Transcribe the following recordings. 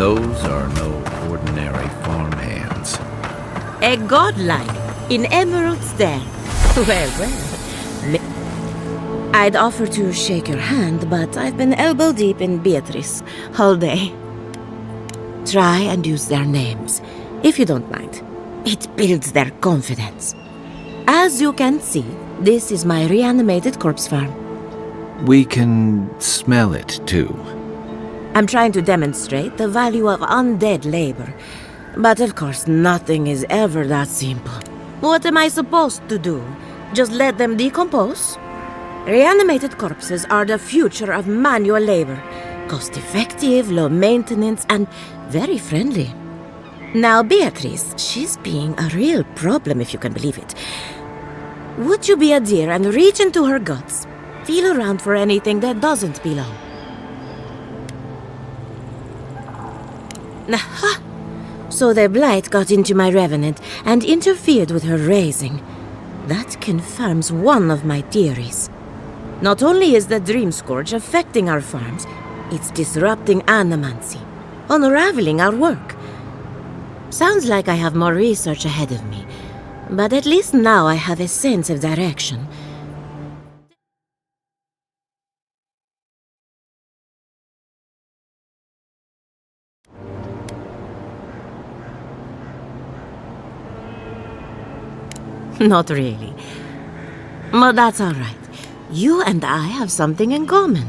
Those are no ordinary farmhands. A godlike in emeralds there. Well. I'd offer to shake your hand, but I've been elbow deep in Beatrice all day. Try and use their names, if you don't mind. It builds their confidence. As you can see, this is my reanimated corpse farm. We can smell it, too. I'm trying to demonstrate the value of undead labor. But of course, nothing is ever that simple. What am I supposed to do? Just let them decompose? Reanimated corpses are the future of manual labor. Cost-effective, low maintenance, and very friendly. Now, Beatrice, she's being a real problem, if you can believe it. Would you be a dear and reach into her guts? Feel around for anything that doesn't belong. Aha! So the blight got into my revenant and interfered with her raising. That confirms one of my theories. Not only is the Dream Scourge affecting our farms, it's disrupting animancy, unraveling our work. Sounds like I have more research ahead of me, but at least now I have a sense of direction. Not really. But that's all right. You and I have something in common.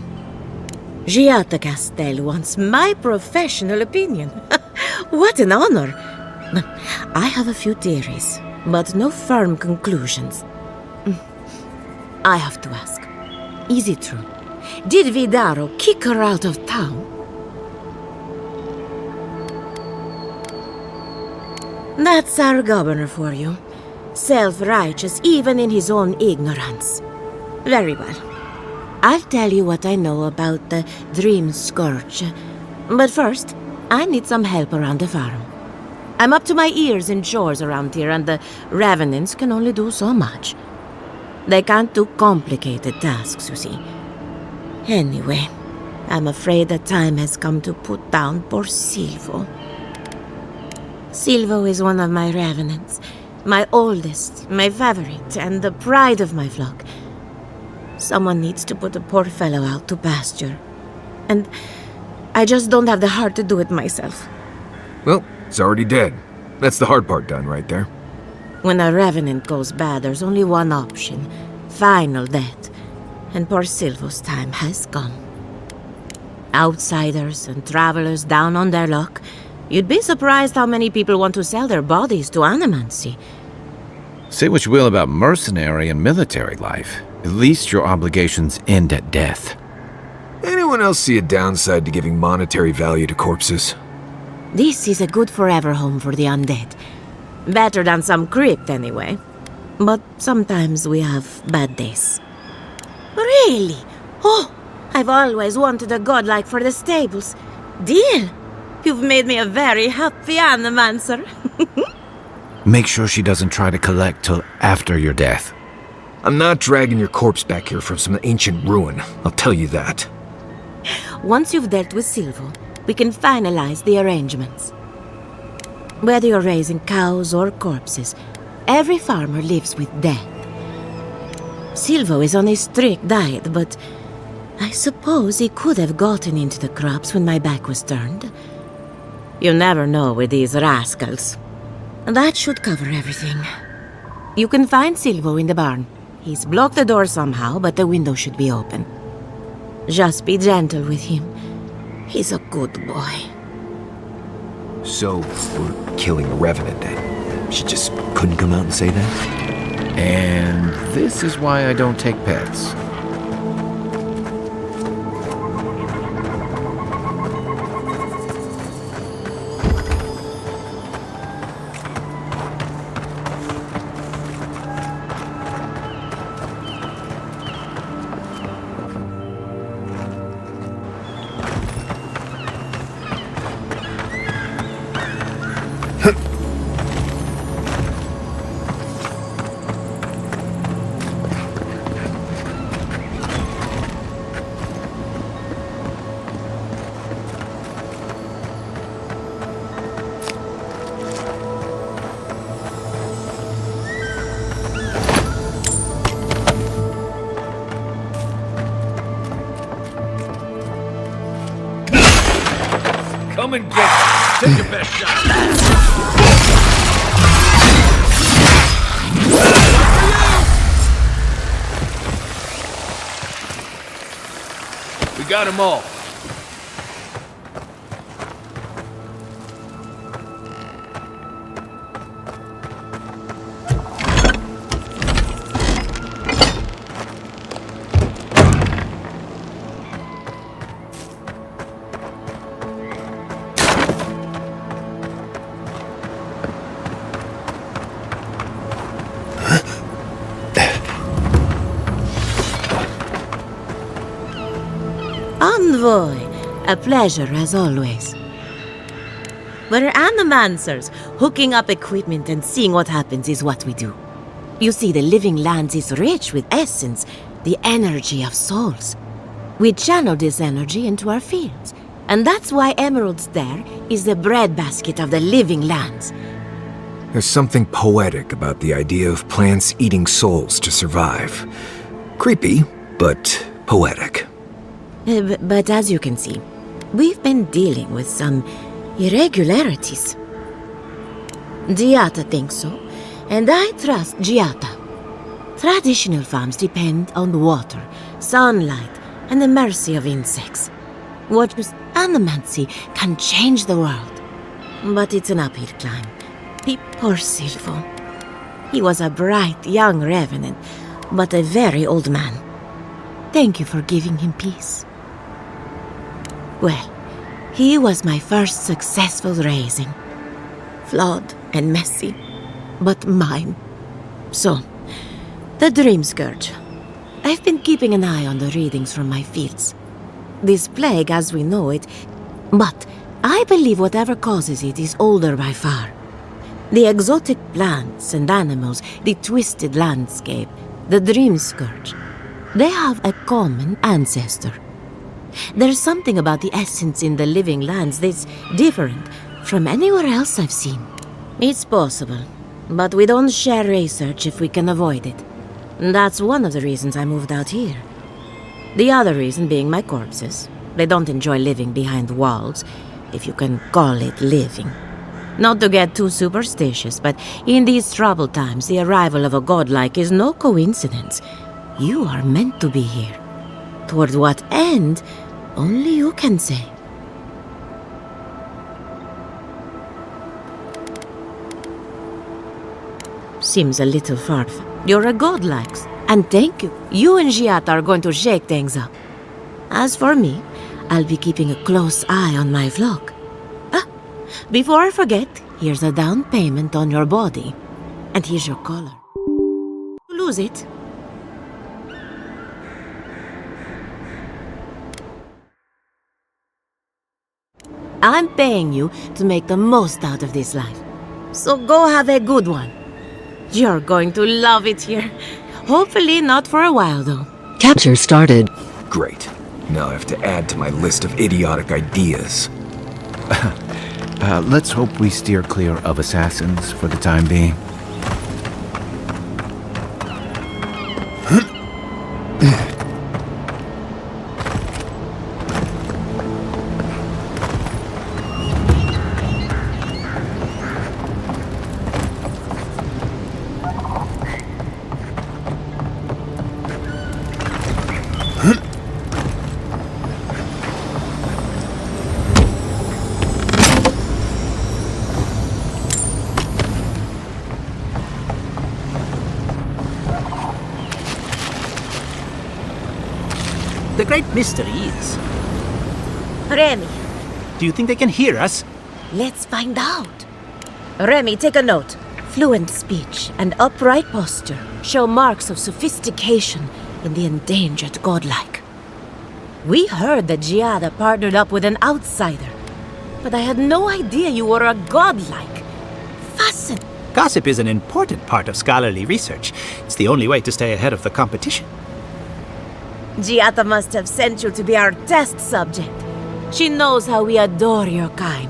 Giatta Castel wants my professional opinion. What an honor! I have a few theories, but no firm conclusions. I have to ask, is it true? Did Vidaro kick her out of town? That's our governor for you. Self-righteous even in his own ignorance. Very well. I'll tell you what I know about the Dream Scourge. But first, I need some help around the farm. I'm up to my ears in chores around here, and the Revenants can only do so much. They can't do complicated tasks, you see. Anyway, I'm afraid the time has come to put down poor Silvo. Silvo is one of my Revenants. My oldest, my favorite, and the pride of my flock. Someone needs to put the poor fellow out to pasture. And I just don't have the heart to do it myself. Well, it's already dead. That's the hard part done right there. When a revenant goes bad, there's only one option. Final death. And poor Silvo's time has come. Outsiders and travelers down on their luck. You'd be surprised how many people want to sell their bodies to animancy. Say what you will about mercenary and military life. At least your obligations end at death. Anyone else see a downside to giving monetary value to corpses? This is a good forever home for the undead. Better than some crypt, anyway. But sometimes we have bad days. Really? Oh, I've always wanted a godlike for the stables. Deal! You've made me a very happy animancer. Make sure she doesn't try to collect till after your death. I'm not dragging your corpse back here from some ancient ruin, I'll tell you that. Once you've dealt with Silvo, we can finalize the arrangements. Whether you're raising cows or corpses, every farmer lives with death. Silvo is on a strict diet, but I suppose he could have gotten into the crops when my back was turned. You never know with these rascals. That should cover everything. You can find Silvo in the barn. He's blocked the door somehow, but the window should be open. Just be gentle with him. He's a good boy. So, we're killing a revenant then? She just couldn't come out and say that? And this is why I don't take pets. Come and get it. Take your best shot. We got them all. Envoy, a pleasure as always. We're animancers. Hooking up equipment and seeing what happens is what we do. You see, the living lands is rich with essence, the energy of souls. We channel this energy into our fields, and that's why Emerald's there is the breadbasket of the living lands. There's something poetic about the idea of plants eating souls to survive. Creepy, but poetic. But as you can see, we've been dealing with some irregularities. Giata thinks so, and I trust Giata. Traditional farms depend on water, sunlight, and the mercy of insects. What with animancy can change the world. But it's an uphill climb. Poor Silvo. He was a bright young revenant, but a very old man. Thank you for giving him peace. Well, he was my first successful raising. Flawed and messy, but mine. So, the Dream Scourge. I've been keeping an eye on the readings from my fields. This plague as we know it, but I believe whatever causes it is older by far. The exotic plants and animals, the twisted landscape, the Dream Scourge, they have a common ancestor. There's something about the essence in the living lands that's different from anywhere else I've seen. It's possible, but we don't share research if we can avoid it. That's one of the reasons I moved out here. The other reason being my corpses. They don't enjoy living behind walls, if you can call it living. Not to get too superstitious, but in these troubled times, the arrival of a godlike is no coincidence. You are meant to be here. Toward what end, only you can say. Seems a little far. You're a godlike, and thank you. You and Giat are going to shake things up. As for me, I'll be keeping a close eye on my flock. Before I forget, here's a down payment on your body. And here's your collar. Lose it. I'm paying you to make the most out of this life. So go have a good one. You're going to love it here. Hopefully not for a while, though. Capture started. Great. Now I have to add to my list of idiotic ideas. Let's hope we steer clear of assassins for the time being. The great mystery is, Remy, do you think they can hear us? let's find out. Remy, take a note. Fluent speech and upright posture show marks of sophistication in the endangered godlike. We heard that Giada partnered up with an outsider, but I had no idea you were a godlike. Fascinating. Gossip is an important part of scholarly research. It's the only way to stay ahead of the competition. Giata must have sent you to be our test subject. She knows how we adore your kind.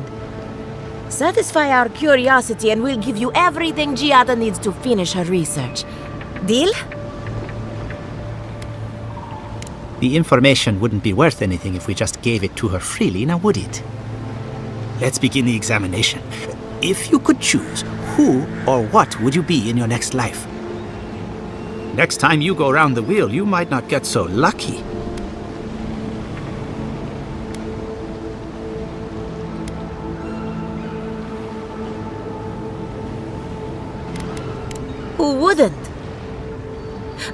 Satisfy our curiosity and we'll give you everything Giata needs to finish her research. Deal? The information wouldn't be worth anything if we just gave it to her freely, now would it? let's begin the examination. If you could choose, who or what would you be in your next life? Next time you go around the wheel, you might not get so lucky. Who wouldn't?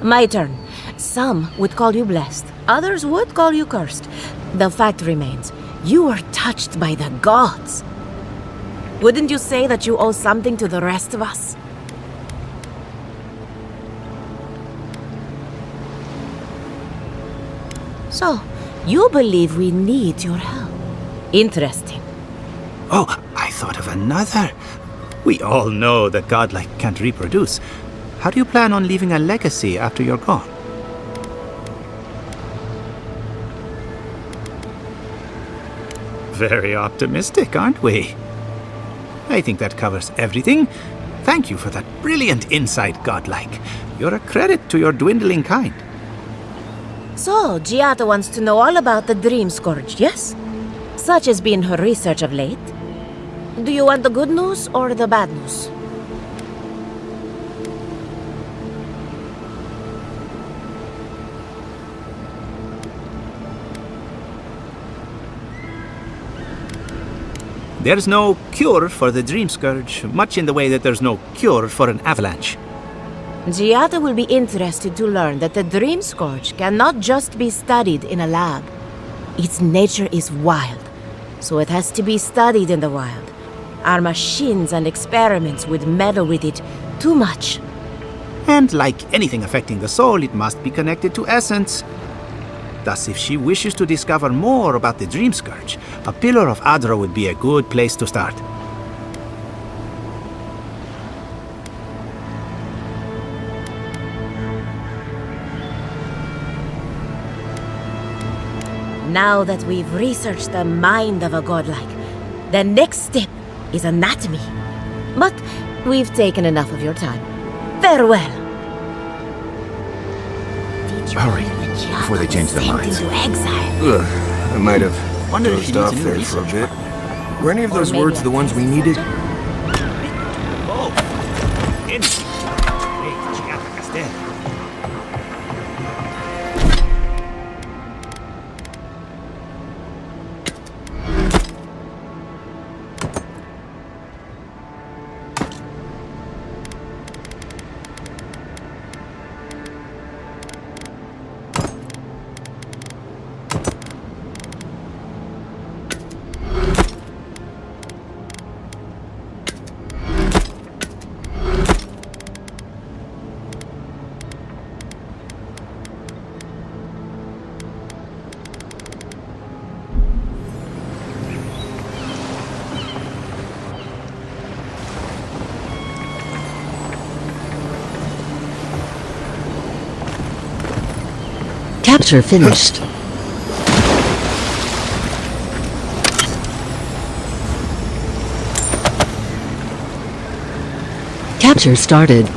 My turn. Some would call you blessed. Others would call you cursed. The fact remains, you were touched by the gods. Wouldn't you say that you owe something to the rest of us? So, you believe we need your help. Interesting. Oh, I thought of another. We all know that godlike can't reproduce. How do you plan on leaving a legacy after you're gone? Very optimistic, aren't we? I think that covers everything. Thank you for that brilliant insight, godlike. You're a credit to your dwindling kind. So, Giada wants to know all about the Dream Scourge, yes? Such has been her research of late. Do you want the good news or the bad news? There's no cure for the Dream Scourge, much in the way that there's no cure for an avalanche. Giada will be interested to learn that the Dream Scourge cannot just be studied in a lab. Its nature is wild, so it has to be studied in the wild. Our machines and experiments would meddle with it too much. And like anything affecting the soul, it must be connected to essence. Thus, if she wishes to discover more about the Dream Scourge, a Pillar of Adra would be a good place to start. Now that we've researched the mind of a godlike, the next step is anatomy. But we've taken enough of your time. Farewell. Hurry, before they change their minds. Into exile. Ugh, I might have Wonder if she dozed needs off a new there for a research bit. Were any of those maybe words the ones we needed? Oh, in. Great, Giada Castel. Capture finished. Capture started.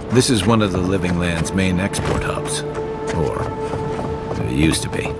This is one of the Living Land's main export hubs. Or, it used to be.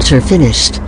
Capture finished.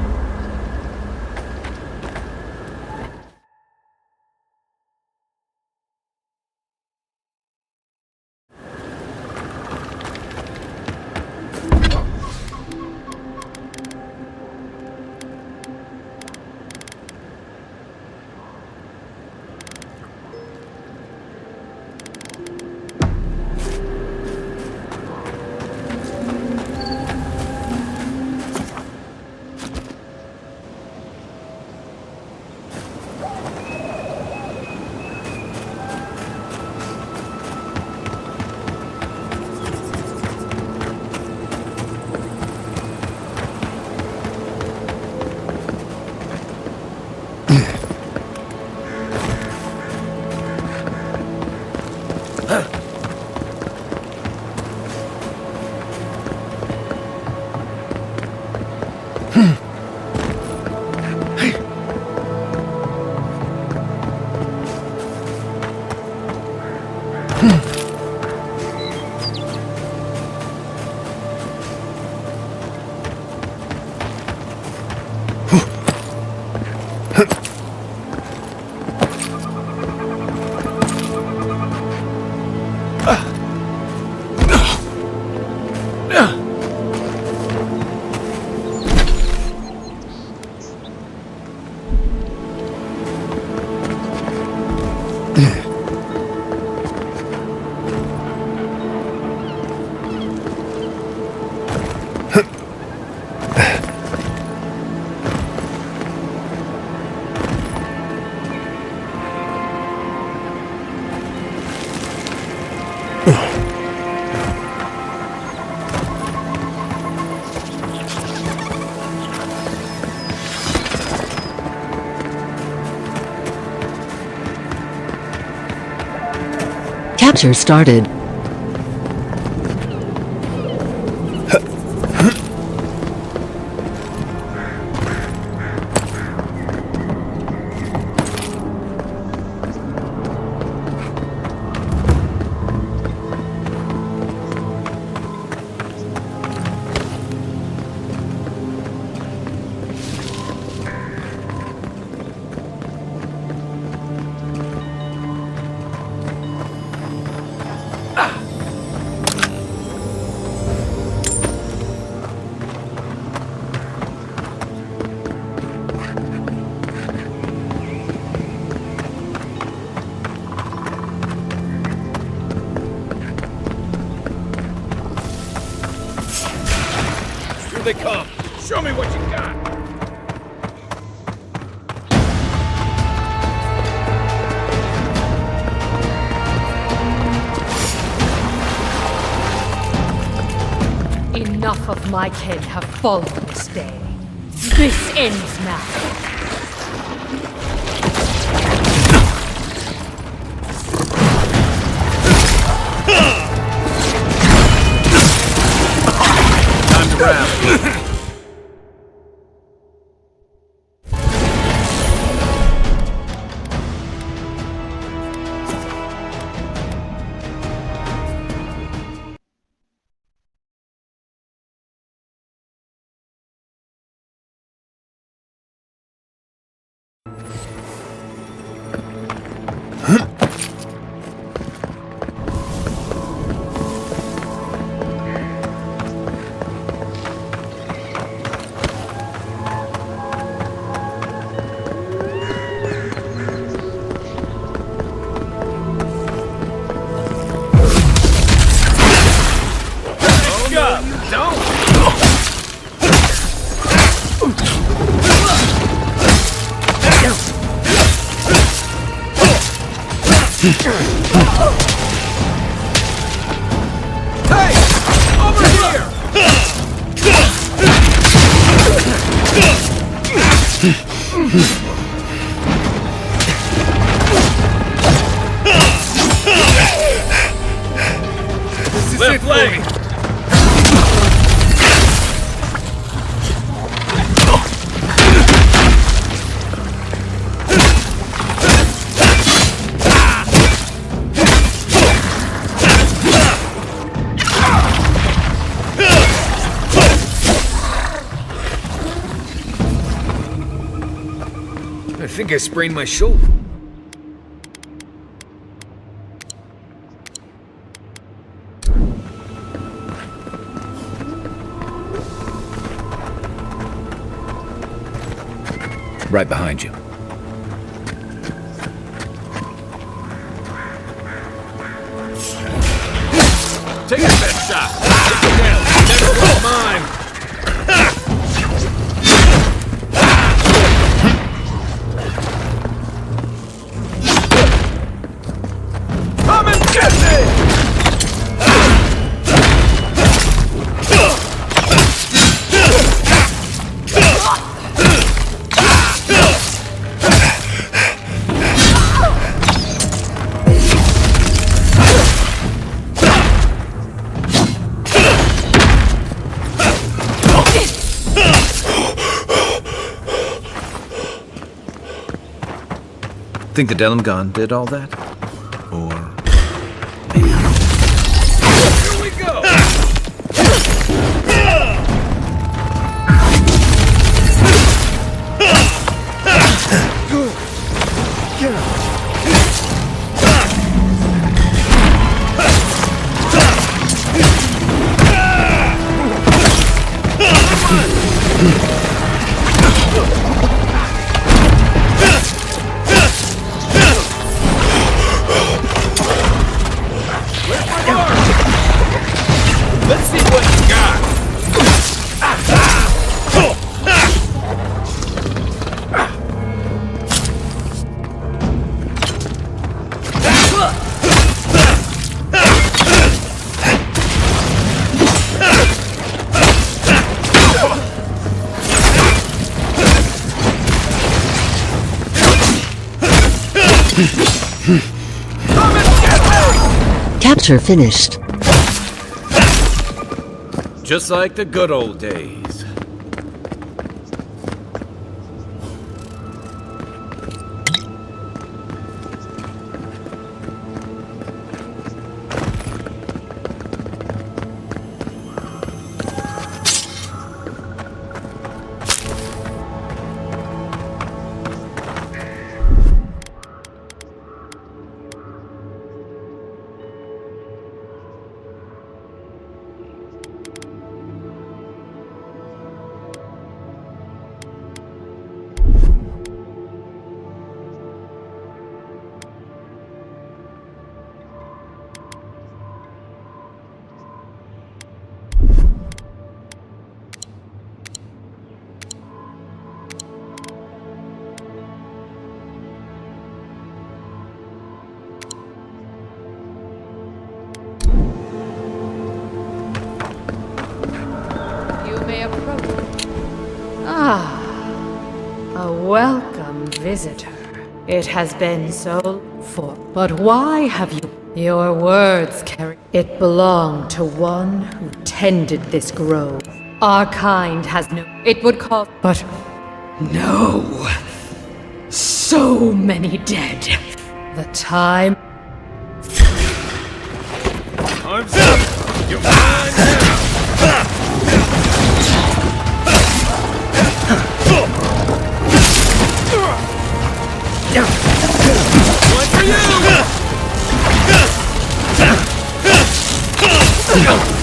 Capture started. They come. Show me what you got. Enough of my kin have fallen this day. This ends now. Time to wrap. Left leg! think I sprained my shoulder. Right behind you. Take your best shot. Take it down. Never was mine. Come and get me! Think the denim gun did all that? Or Here we go! Let's see what you got! Capture finished. just like the good old days. You may approach. Ah, a welcome visitor. It has been so for. But why have you? Your words carry. It belonged to one who tended this grove. Our kind has no. It would call. But no. So many dead. The time. Arms up! You're mine now! One for you!